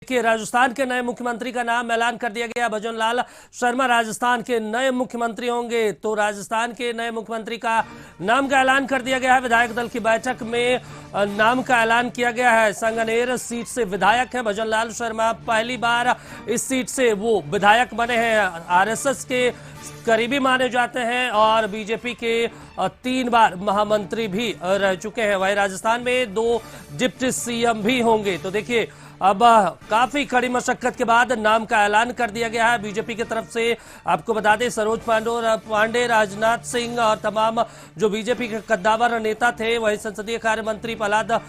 कि राजस्थान के नए मुख्यमंत्री का नाम ऐलान कर दिया गया। भजन लाल शर्मा राजस्थान के नए मुख्यमंत्री होंगे। तो राजस्थान के नए मुख्यमंत्री का नाम का ऐलान कर दिया गया है। विधायक दल की बैठक में नाम का ऐलान किया गया है। संगनेर सीट से विधायक हैं भजन लाल शर्मा। पहली बार इस सीट से वो विधायक बने हैं। आरएसएस के करीबी माने जाते हैं और बीजेपी के 3 बार महामंत्री भी रह चुके हैं। वही राजस्थान में 2 डिप्टी सीएम भी होंगे। तो देखिए, अब काफी कड़ी मशक्कत के बाद नाम का ऐलान कर दिया गया है बीजेपी की तरफ से। आपको बता दें, सरोज पांडे, राजनाथ सिंह और तमाम जो बीजेपी के कद्दावर नेता थे, वही संसदीय कार्य मंत्री प्रहलाद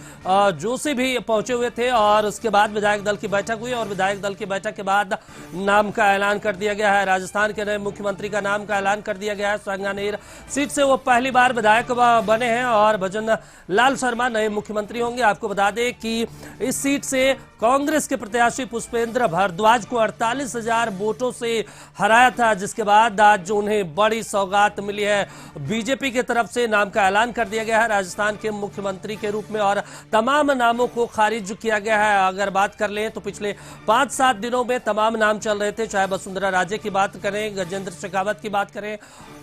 जोशी भी पहुंचे हुए थे। और उसके बाद विधायक दल की बैठक हुई और विधायक दल की बैठक के बाद नाम का ऐलान कर दिया गया है। राजस्थान के नए मुख्यमंत्री का नाम का ऐलान कर दिया गया है। संगनेर सीट से वो पहली बार विधायक बने हैं और भजन लाल शर्मा नए मुख्यमंत्री होंगे। आपको बता दें कि इस सीट से कांग्रेस के प्रत्याशी पुष्पेंद्र भारद्वाज को 48,000 वोटों से हराया था, जिसके बाद आज उन्हें बड़ी सौगात मिली है। बीजेपी की तरफ से नाम का ऐलान कर दिया गया है राजस्थान के मुख्यमंत्री के रूप में और तमाम नामों को खारिज किया गया है। अगर बात कर लें तो पिछले 5-7 दिनों में तमाम नाम चल रहे थे, चाहे वसुंधरा राजे की बात करें, गजेंद्र शेखावत की बात करें,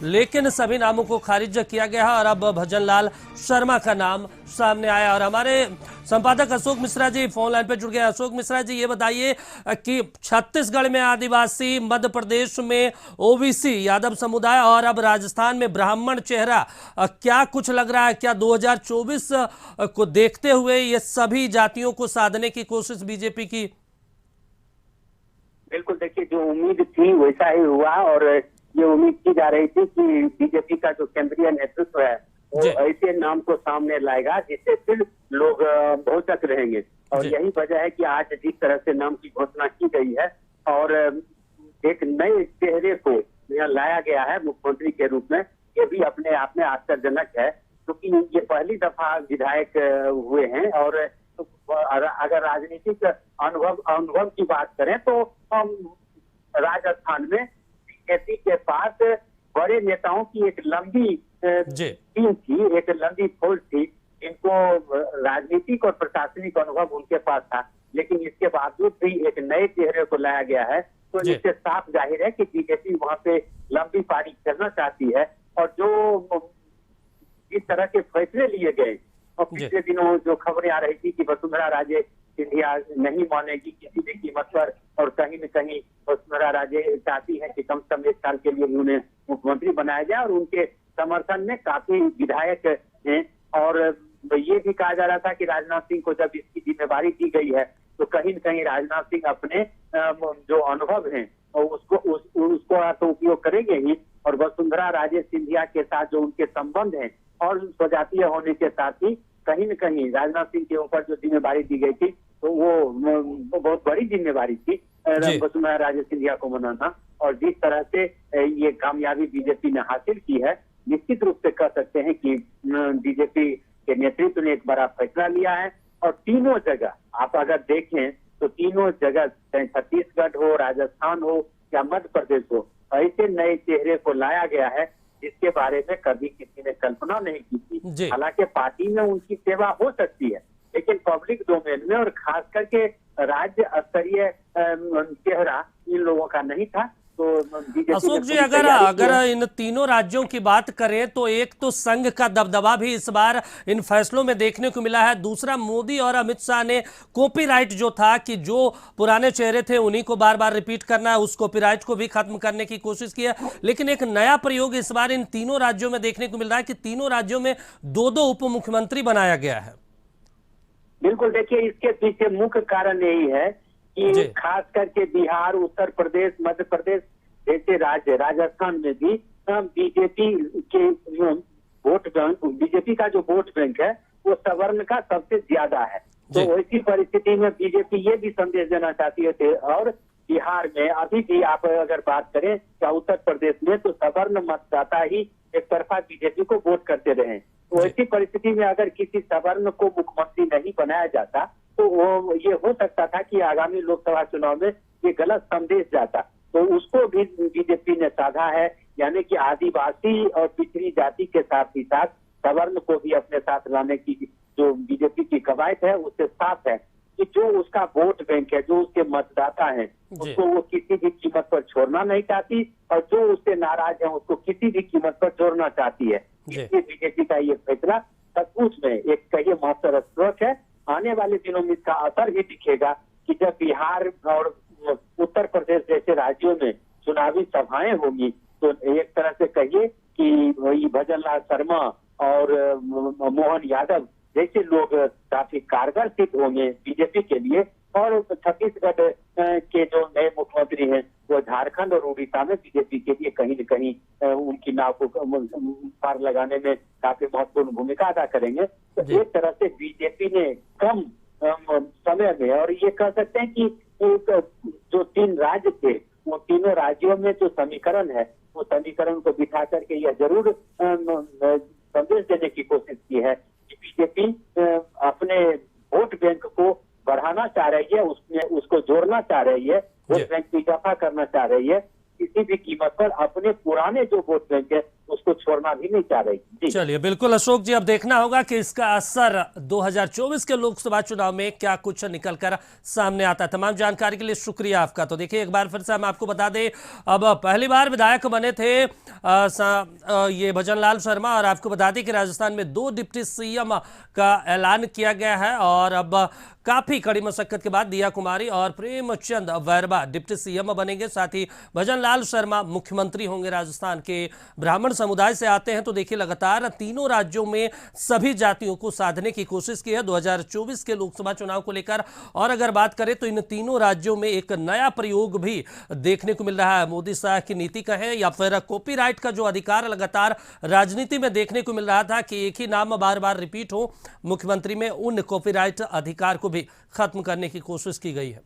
लेकिन सभी नामों को खारिज किया गया है और अब भजन लाल शर्मा का नाम सामने आया। और हमारे संपादक अशोक मिश्रा जी फोन लाइन पे जुड़ गए। अशोक मिश्रा जी, ये बताइए कि छत्तीसगढ़ में आदिवासी, मध्य प्रदेश में ओबीसी यादव समुदाय और अब राजस्थान में ब्राह्मण चेहरा, क्या कुछ लग रहा है? क्या 2024 को देखते हुए ये सभी जातियों को साधने की कोशिश बीजेपी की? बिल्कुल, देखिए, जो उम्मीद थी वैसा ही हुआ और ये उम्मीद की जा रही थी कि बीजेपी का जो केंद्रीय नेतृत्व है वो ऐसे नाम को सामने लाएगा जिससे फिर लोग बहुचक रहेंगे। और यही वजह है कि आज जिस तरह से नाम की घोषणा की गई है और एक नए चेहरे को यहाँ लाया गया है मुख्यमंत्री के रूप में, ये भी अपने आप में आश्चर्यजनक है, क्योंकि ये पहली दफा विधायक हुए हैं। और अगर राजनीतिक अनुभव की बात करें तो राजस्थान में बीजेपी के पास बड़े नेताओं की एक लंबी टीम थी, एक लंबी फौज थी। इनको राजनीतिक और प्रशासनिक अनुभव उनके पास था, लेकिन इसके बावजूद भी एक नए चेहरे को लाया गया है। तो इससे साफ जाहिर है कि बीजेपी वहां पे लंबी पारी खेलना चाहती है। और जो इस तरह के फैसले लिए गए और पिछले दिनों जो खबरें आ रही थी कि वसुंधरा राजे सिंधिया नहीं मानेगी किसी भी कीमत पर, और कहीं न कहीं वसुंधरा राजे चाहती है कि कम से कम 1 साल के लिए उन्हें मुख्यमंत्री बनाया जाए, और उनके समर्थन में काफी विधायक हैं। और ये भी कहा जा रहा था कि राजनाथ सिंह को जब इसकी जिम्मेवारी दी गई है तो कहीं न कहीं राजनाथ सिंह अपने जो अनुभव हैं और उसको तो उपयोग करेंगे ही, और वसुंधरा राजे सिंधिया के साथ जो उनके संबंध हैं और स्वजातीय होने के साथ ही कहीं न कहीं राजनाथ सिंह के ऊपर जो जिम्मेवारी दी गई थी तो वो बहुत बड़ी जिम्मेवारी थी वसुंधरा राजे सिंधिया को मनाना। और जिस तरह से ये कामयाबी बीजेपी ने हासिल की है, निश्चित रूप से कह सकते हैं कि बीजेपी के नेतृत्व ने एक बड़ा फैसला लिया है। और तीनों जगह आप अगर देखें तो तीनों जगह, चाहे छत्तीसगढ़ हो, राजस्थान हो या मध्य प्रदेश हो, ऐसे नए चेहरे को लाया गया है जिसके बारे में कभी किसी ने कल्पना नहीं की थी। हालांकि पार्टी में उनकी सेवा हो सकती है, लेकिन पब्लिक डोमेन में और खास करके राज्य स्तरीय चेहरा इन लोगों का नहीं था। तो अशोक जी, अगर इन तीनों राज्यों की बात करें तो एक तो संघ का दबदबा भी इस बार इन फैसलों में देखने को मिला है। दूसरा, मोदी और अमित शाह ने कॉपीराइट जो था कि जो पुराने चेहरे थे उन्हीं को बार बार रिपीट करना है, उस कॉपीराइट को भी खत्म करने की कोशिश की है। लेकिन एक नया प्रयोग इस बार इन तीनों राज्यों में देखने को मिल रहा है कि तीनों राज्यों में 2-2 उप मुख्यमंत्री बनाया गया है। बिल्कुल, देखिए, इसके पीछे मुख्य कारण यही है कि खास करके बिहार, उत्तर प्रदेश, मध्य प्रदेश जैसे राज्य, राजस्थान में भी बीजेपी के वोट बैंक, बीजेपी का जो वोट बैंक है वो सवर्ण का सबसे ज्यादा है। तो ऐसी परिस्थिति में बीजेपी ये भी संदेश देना चाहती है। और बिहार में अभी भी आप अगर बात करें या उत्तर प्रदेश में, तो सवर्ण मतदाता ही एक तरफा बीजेपी को वोट करते रहे। तो ऐसी परिस्थिति में अगर किसी सवर्ण को मुख्यमंत्री नहीं बनाया जाता तो वो ये हो सकता था कि आगामी लोकसभा चुनाव में ये गलत संदेश जाता। तो उसको भी बीजेपी ने साधा है, यानी कि आदिवासी और पिछड़ी जाति के साथ ही साथ सवर्ण को भी अपने साथ लाने की जो बीजेपी की कवायद है उससे साफ है कि जो उसका वोट बैंक है, जो उसके मतदाता हैं, उसको वो किसी भी कीमत पर छोड़ना नहीं चाहती, और जो उससे नाराज है उसको किसी भी कीमत पर जोड़ना चाहती है। इसलिए बीजेपी का ये फैसला सचमुच में एक कहिए मास्टर स्ट्रोक है। आने वाले दिनों में इसका असर भी दिखेगा कि जब बिहार और उत्तर प्रदेश जैसे राज्यों में चुनावी सभाएं होंगी, तो एक तरह से कहिए कि वही भजन लाल शर्मा और मोहन यादव जैसे लोग काफी कारगर सिद्ध होंगे बीजेपी के लिए। और छत्तीसगढ़ के जो नए मुख्यमंत्री हैं वो झारखंड और उड़ीसा में बीजेपी के लिए कहीं न कहीं उनकी नाव को पार लगाने में काफी महत्वपूर्ण भूमिका अदा करेंगे। तो एक तरह से बीजेपी ने कम समय में, और ये कह सकते हैं कि जो 3 राज्य थे, वो तीनों राज्यों में जो समीकरण है, वो समीकरण को बिठा करके यह जरूर संदेश देने की कोशिश की है कि बीजेपी अपने वोट बैंक को बढ़ाना चाह रही है, उसको जोड़ना चाह रही है, वोट बैंक को इजाफा करना चाह रही है, किसी भी कीमत पर अपने पुराने जो वोट बैंक है उसको छोड़ना भी नहीं चाह रही। चलिए, बिल्कुल अशोक जी, अब देखना होगा कि इसका असर 2024 के लोकसभा चुनाव में क्या कुछ निकलकर सामने आता है। तमाम जानकारी के लिए शुक्रिया आपका। तो देखिए, एक बार फिर से हम आपको बता दें, अब पहली बार विधायक बने थे ये भजन लाल शर्मा, और आपको बता दें कि राजस्थान में 2 डिप्टी सीएम का ऐलान किया गया है, और अब काफी कड़ी मशक्कत के बाद दिया कुमारी और प्रेमचंद वैरबा डिप्टी सीएम बनेंगे। साथ ही भजन लाल शर्मा मुख्यमंत्री होंगे। राजस्थान के ब्राह्मण समुदाय से आते हैं, तो देखिए लगातार तीनों राज्यों में सभी जातियों को साधने की कोशिश की है 2024 के लोकसभा चुनाव को लेकर। और अगर बात करें तो इन तीनों राज्यों में एक नया प्रयोग भी देखने को मिल रहा है। मोदी शाह की नीति कहें या फिर कॉपीराइट का जो अधिकार लगातार राजनीति में देखने को मिल रहा था कि एक ही नाम बार बार रिपीट हो मुख्यमंत्री में, उन कॉपीराइट अधिकार को भी खत्म करने की कोशिश की गई है।